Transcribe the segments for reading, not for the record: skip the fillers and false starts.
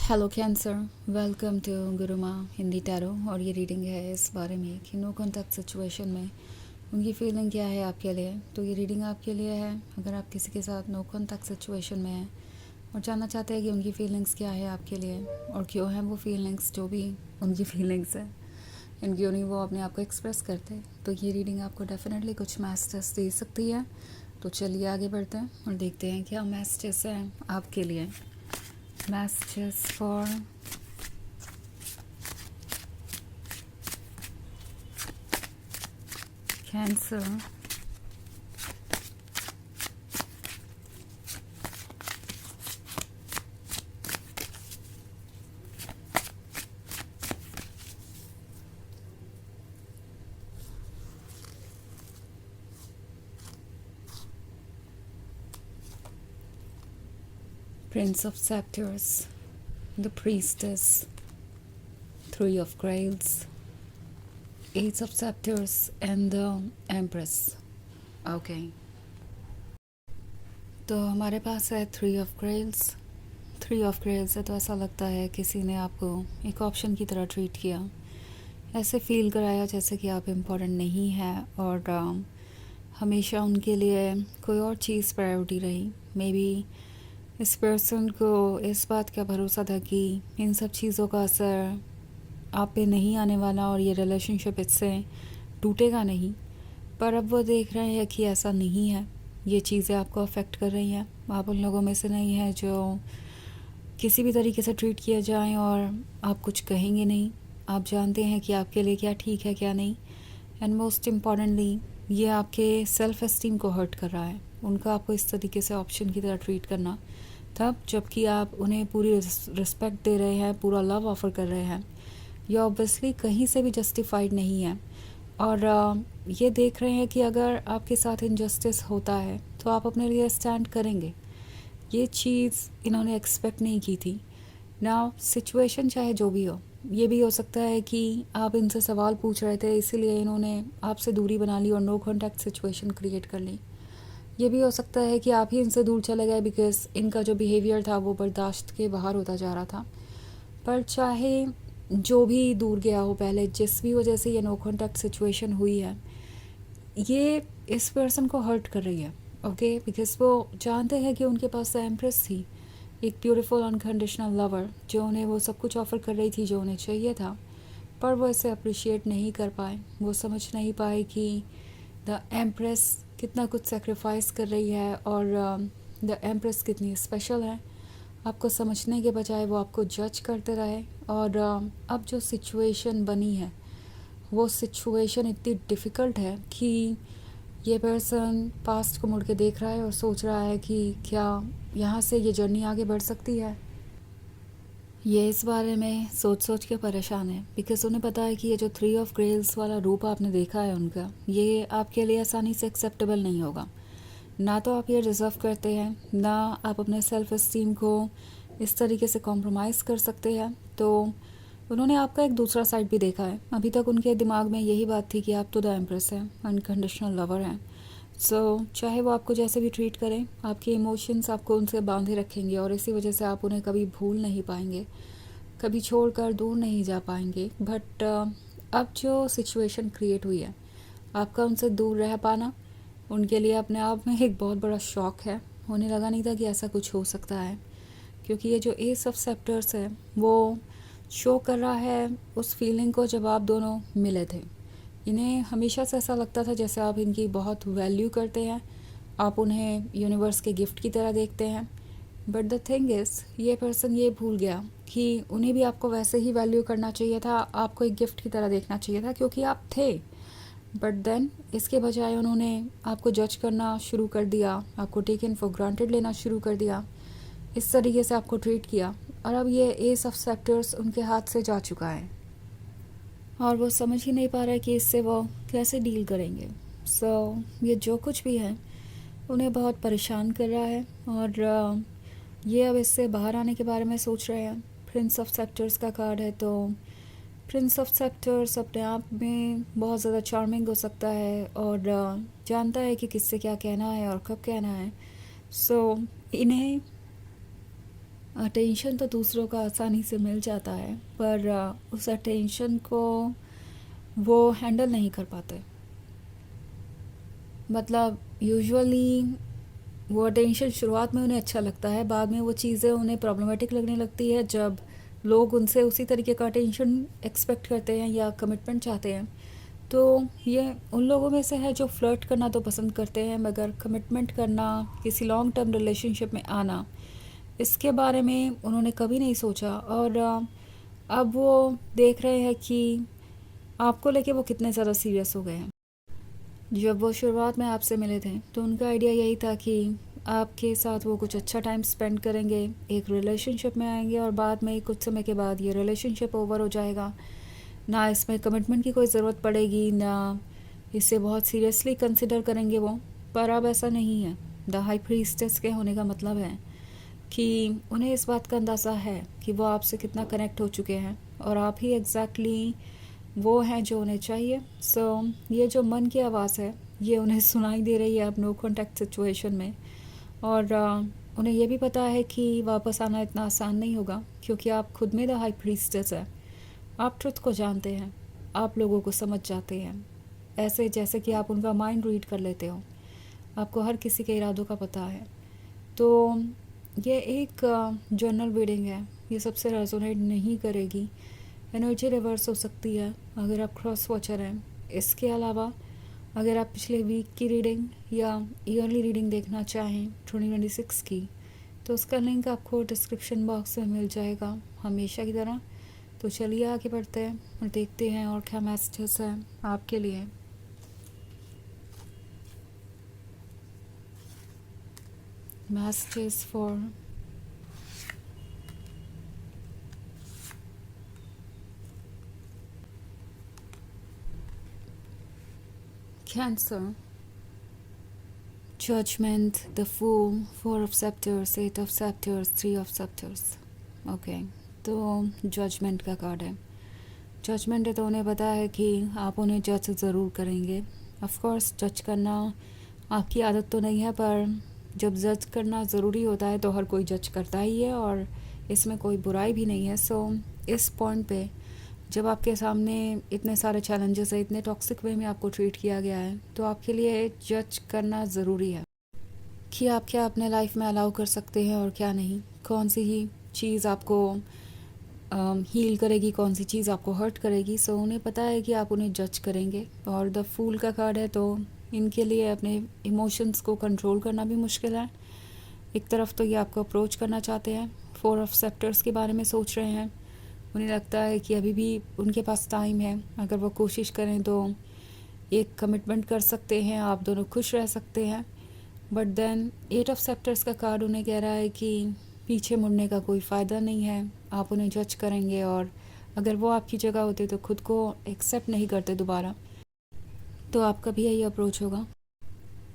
Hello cancer, welcome to Gurumaa Hindi tarot. और ये reading है इस बारे में कि नो कॉन्टैक्ट सिचुएशन में उनकी फीलिंग क्या है आपके लिए। तो ये रीडिंग आपके लिए है अगर आप किसी के साथ नो कॉन्टैक्ट सिचुएशन में हैं और जानना चाहते हैं कि उनकी फीलिंग्स क्या है आपके लिए और क्यों हैं वो फीलिंग्स, जो भी उनकी फीलिंग्स हैं इन क्यों नहीं वो अपने आप को एक्सप्रेस करते। तो ये रीडिंग आपको डेफिनेटली कुछ मैसेजेस दे सकती है। तो चलिए आगे बढ़ते हैं और देखते हैं क्या मैसेजेस हैं आपके लिए। Messages for Cancer. Prince of Scepters, the Priestess, Three of Grails, Ace of Scepters and the Empress. Okay. तो हमारे पास है थ्री ऑफ ग्रेल्स। थ्री ऑफ ग्रेल्स से तो ऐसा लगता है किसी ने आपको एक ऑप्शन की तरह ट्रीट किया, ऐसे फील कराया जैसे कि आप इम्पोर्टेंट नहीं है और हमेशा उनके लिए कोई और चीज़ प्रायोरिटी रही। मे बी इस पर्सन को इस बात का भरोसा था कि इन सब चीज़ों का असर आप पे नहीं आने वाला और ये रिलेशनशिप इससे टूटेगा नहीं, पर अब वो देख रहे हैं कि ऐसा नहीं है। ये चीज़ें आपको अफेक्ट कर रही हैं। आप उन लोगों में से नहीं हैं जो किसी भी तरीके से ट्रीट किया जाए और आप कुछ कहेंगे नहीं। आप जानते हैं कि आपके लिए क्या ठीक है क्या नहीं। एंड मोस्ट इम्पॉर्टेंटली ये आपके सेल्फ़ एस्टीम को हर्ट कर रहा है। उनका आपको इस तरीके से ऑप्शन की तरह ट्रीट करना, तब जबकि आप उन्हें पूरी रिस्पेक्ट दे रहे हैं, पूरा लव ऑफ़र कर रहे हैं, ये ऑब्वियसली कहीं से भी जस्टिफाइड नहीं है। और ये देख रहे हैं कि अगर आपके साथ इनजस्टिस होता है तो आप अपने लिए स्टैंड करेंगे। ये चीज़ इन्होंने एक्सपेक्ट नहीं की थी। नाउ सिचुएशन चाहे जो भी हो, ये भी हो सकता है कि आप इनसे सवाल पूछ रहे थे इसीलिए इन्होंने आपसे दूरी बना ली और नो कॉन्टैक्ट सिचुएशन क्रिएट कर ली। ये भी हो सकता है कि आप ही इनसे दूर चले गए बिकॉज इनका जो बिहेवियर था वो बर्दाश्त के बाहर होता जा रहा था। पर चाहे जो भी दूर गया हो, पहले जिस भी वजह से ये नो कॉन्टैक्ट सिचुएशन हुई है, ये इस पर्सन को हर्ट कर रही है। ओके, बिकॉज वो जानते हैं कि उनके पास एम्प्रेस थी, एक ब्यूटीफुल अनकंडीशनल लवर जो उन्हें वो सब कुछ ऑफ़र कर रही थी जो उन्हें चाहिए था, पर वो इसे अप्रिशिएट नहीं कर पाए। वो समझ नहीं पाए कि द एम्प्रेस कितना कुछ सेक्रीफाइस कर रही है और द एम्प्रेस कितनी स्पेशल है। आपको समझने के बजाय वो आपको जज करते रहे और अब जो सिचुएशन बनी है वो सिचुएशन इतनी डिफ़िकल्ट है कि ये पर्सन पास्ट को मुड़ के देख रहा है और सोच रहा है कि क्या यहाँ से ये जर्नी आगे बढ़ सकती है। ये इस बारे में सोच सोच के परेशान है बिकॉज उन्हें पता है कि ये जो थ्री ऑफ ग्रेल्स वाला रूप आपने देखा है उनका, ये आपके लिए आसानी से एक्सेप्टेबल नहीं होगा। ना तो आप ये डिज़र्व करते हैं, ना आप अपने सेल्फ एस्टीम को इस तरीके से कॉम्प्रोमाइज़ कर सकते हैं। तो उन्होंने आपका एक दूसरा साइड भी देखा है। अभी तक उनके दिमाग में यही बात थी कि आप तो द एम्प्रेस हैं, अनकंडीशनल लवर हैं। सो चाहे वो आपको जैसे भी ट्रीट करें, आपके इमोशंस आपको उनसे बांधे रखेंगे और इसी वजह से आप उन्हें कभी भूल नहीं पाएंगे, कभी छोड़कर दूर नहीं जा पाएंगे। बट अब जो सिचुएशन क्रिएट हुई है, आपका उनसे दूर रह पाना उनके लिए अपने आप में एक बहुत बड़ा शॉक है। उन्हें लगा नहीं था कि ऐसा कुछ हो सकता है, क्योंकि ये जो एस ऑफ सेप्टर्स है वो शो कर रहा है उस फीलिंग को जब आप दोनों मिले थे। इन्हें हमेशा से ऐसा लगता था जैसे आप इनकी बहुत वैल्यू करते हैं, आप उन्हें यूनिवर्स के गिफ्ट की तरह देखते हैं। बट द थिंग इज़, ये पर्सन ये भूल गया कि उन्हें भी आपको वैसे ही वैल्यू करना चाहिए था, आपको एक गिफ्ट की तरह देखना चाहिए था क्योंकि आप थे। बट देन इसके बजाय उन्होंने आपको जज करना शुरू कर दिया, आपको टेकन फॉर ग्रांटेड लेना शुरू कर दिया, इस तरीके से आपको ट्रीट किया। और अब ये एस ऑफ सेप्टर्स उनके हाथ से जा चुका है और वो समझ ही नहीं पा रहे कि इससे वो कैसे डील करेंगे। सो ये जो कुछ भी है उन्हें बहुत परेशान कर रहा है और ये अब इससे बाहर आने के बारे में सोच रहे हैं। प्रिंस ऑफ सेप्टर्स का कार्ड है, तो प्रिंस ऑफ सेप्टर्स अपने आप में बहुत ज़्यादा चार्मिंग हो सकता है और जानता है कि किससे क्या कहना है और कब कहना है। सो इन्हें अटेंशन तो दूसरों का आसानी से मिल जाता है, पर उस अटेंशन को वो हैंडल नहीं कर पाते। मतलब यूजुअली वो अटेंशन शुरुआत में उन्हें अच्छा लगता है, बाद में वो चीज़ें उन्हें प्रॉब्लमेटिक लगने लगती है जब लोग उनसे उसी तरीके का अटेंशन एक्सपेक्ट करते हैं या कमिटमेंट चाहते हैं। तो ये उन लोगों में से है जो फ्लर्ट करना तो पसंद करते हैं, मगर कमिटमेंट करना, किसी लॉन्ग टर्म रिलेशनशिप में आना, इसके बारे में उन्होंने कभी नहीं सोचा। और अब वो देख रहे हैं कि आपको लेके वो कितने ज़्यादा सीरियस हो गए हैं। जब वो शुरुआत में आपसे मिले थे तो उनका आइडिया यही था कि आपके साथ वो कुछ अच्छा टाइम स्पेंड करेंगे, एक रिलेशनशिप में आएंगे और बाद में कुछ समय के बाद ये रिलेशनशिप ओवर हो जाएगा। ना इसमें कमिटमेंट की कोई ज़रूरत पड़ेगी, ना इसे बहुत सीरियसली कंसिडर करेंगे वो। पर अब ऐसा नहीं है। द हाई प्रीस्टेस के होने का मतलब है कि उन्हें इस बात का अंदाज़ा है कि वो आपसे कितना कनेक्ट हो चुके हैं और आप ही एग्जैक्टली वो हैं जो उन्हें चाहिए। सो ये जो मन की आवाज़ है ये उन्हें सुनाई दे रही है अब नो कॉन्टैक्ट सिचुएशन में। और उन्हें ये भी पता है कि वापस आना इतना आसान नहीं होगा, क्योंकि आप खुद में द हाई प्रीस्टेस है। आप ट्रुथ को जानते हैं, आप लोगों को समझ जाते हैं, ऐसे जैसे कि आप उनका माइंड रीड कर लेते हो। आपको हर किसी के इरादों का पता है। तो ये एक जर्नल रीडिंग है, ये सबसे रेजोनेट नहीं करेगी। एनर्जी रिवर्स हो सकती है अगर आप क्रॉस वॉचर हैं। इसके अलावा अगर आप पिछले वीक की रीडिंग या ईयरली रीडिंग देखना चाहें 2026 की, तो उसका लिंक आपको डिस्क्रिप्शन बॉक्स में मिल जाएगा हमेशा की तरह। तो चलिए आगे बढ़ते हैं और देखते हैं और क्या मैसेजेस हैं आपके लिए। Messages for cancer, Judgment, the Fool, 4 of Scepters, 8 of Scepters, 3 of Scepters. Okay, तो जजमेंट का कार्ड है। जजमेंट है तो उन्हें पता है कि आप उन्हें जज ज़रूर करेंगे। ऑफ कोर्स जज करना आपकी आदत तो नहीं है, पर जब जज करना ज़रूरी होता है तो हर कोई जज करता ही है और इसमें कोई बुराई भी नहीं है। सो इस पॉइंट पे जब आपके सामने इतने सारे चैलेंजेस है, इतने टॉक्सिक वे में आपको ट्रीट किया गया है, तो आपके लिए जज करना ज़रूरी है कि आप क्या अपने लाइफ में अलाउ कर सकते हैं और क्या नहीं। कौन सी ही चीज़ आपको हील करेगी, कौन सी चीज़ आपको हर्ट करेगी। सो उन्हें पता है कि आप उन्हें जज करेंगे। और द फूल का कार्ड है तो इनके लिए अपने इमोशंस को कंट्रोल करना भी मुश्किल है। एक तरफ तो ये आपको अप्रोच करना चाहते हैं, 4 ऑफ सेप्टर्स के बारे में सोच रहे हैं। उन्हें लगता है कि अभी भी उनके पास टाइम है, अगर वो कोशिश करें तो एक कमिटमेंट कर सकते हैं, आप दोनों खुश रह सकते हैं। बट देन 8 ऑफ सेप्टर्स का कार्ड उन्हें कह रहा है कि पीछे मुड़ने का कोई फ़ायदा नहीं है। आप उन्हें जज करेंगे और अगर वो आपकी जगह होते तो खुद को एक्सेप्ट नहीं करते दोबारा, तो आपका भी यही अप्रोच होगा।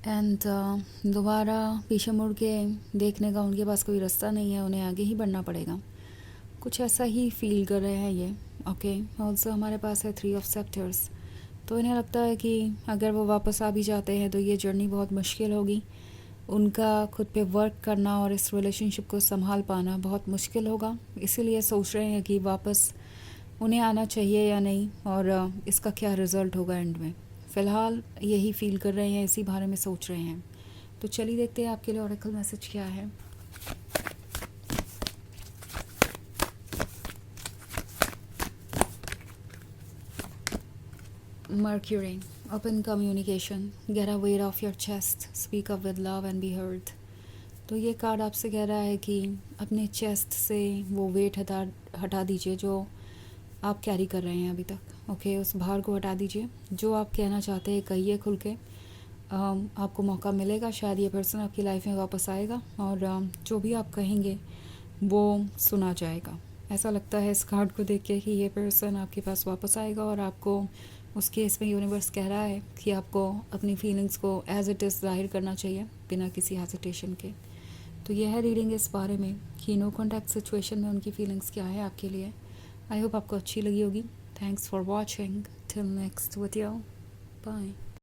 एंड दोबारा पीछे मुड़ के देखने का उनके पास कोई रास्ता नहीं है, उन्हें आगे ही बढ़ना पड़ेगा। कुछ ऐसा ही फील कर रहे हैं ये। ओके, ऑल्सो हमारे पास है 3 ऑफ सेप्टर्स। तो इन्हें लगता है कि अगर वो वापस आ भी जाते हैं तो ये जर्नी बहुत मुश्किल होगी। उनका खुद पे वर्क करना और इस रिलेशनशिप को संभाल पाना बहुत मुश्किल होगा। इसीलिए सोच रहे हैं कि वापस उन्हें आना चाहिए या नहीं, और इसका क्या रिज़ल्ट होगा एंड में। फ़िलहाल यही फील कर रहे हैं, इसी बारे में सोच रहे हैं। तो चलिए देखते हैं आपके लिए ऑरेकल मैसेज क्या है। Mercury, open communication, get a weight off your chest, speak up with love and be heard. तो ये कार्ड आपसे कह रहा है कि अपने चेस्ट से वो वेट हटा दीजिए जो आप कैरी कर रहे हैं अभी तक। ओके, उस भार को हटा दीजिए। जो आप कहना चाहते हैं कहिए खुल के। आपको मौका मिलेगा, शायद ये पर्सन आपकी लाइफ में वापस आएगा और जो भी आप कहेंगे वो सुना जाएगा। ऐसा लगता है इस कार्ड को देख के कि ये पर्सन आपके पास वापस आएगा और आपको उस केस में यूनिवर्स कह रहा है कि आपको अपनी फीलिंग्स को एज इट इज़ जाहिर करना चाहिए बिना किसी हेजिटेशन के। तो यह है रीडिंग इस बारे में कि नो कॉन्टैक्ट सिचुएशन में उनकी फीलिंग्स क्या है आपके लिए। आई होप आपको अच्छी लगी होगी। Thanks for watching, till next video, bye.